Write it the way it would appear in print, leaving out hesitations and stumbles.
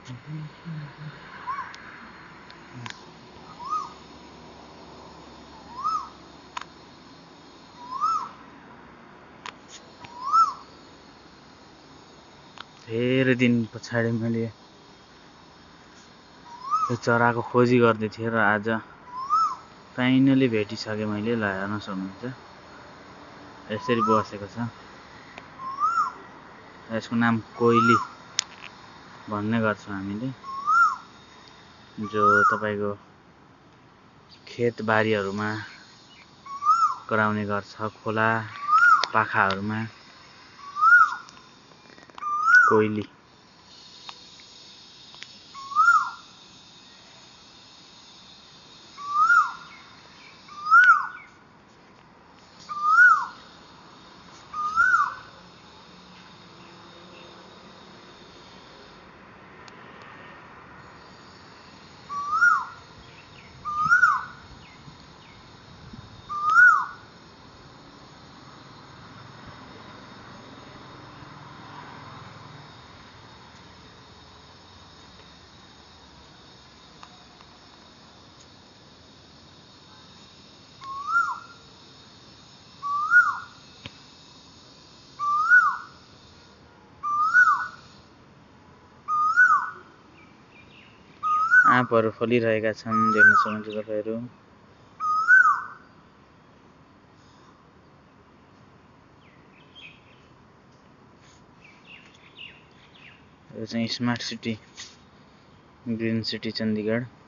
धेरै दिन पछाडि मैले यो चराको खोजी गर्दै थिएँ र आज फाइनली भेटिसकेँ मैले। ल हेर्न सक्नुहुन्छ यसरी बसेको छ। यसको नाम कोइली भन्ने गर्छौँ हामीले, जो तपाईको खेतबारीहरूमा कराउने गर्छ, खोला पाखाहरूमा। कोइली आँपहरू फलिरहेका छन्, देख्न सक्नुहुन्छ तपाईहरु। यो चाहिँ smart city, green city Chandigarh.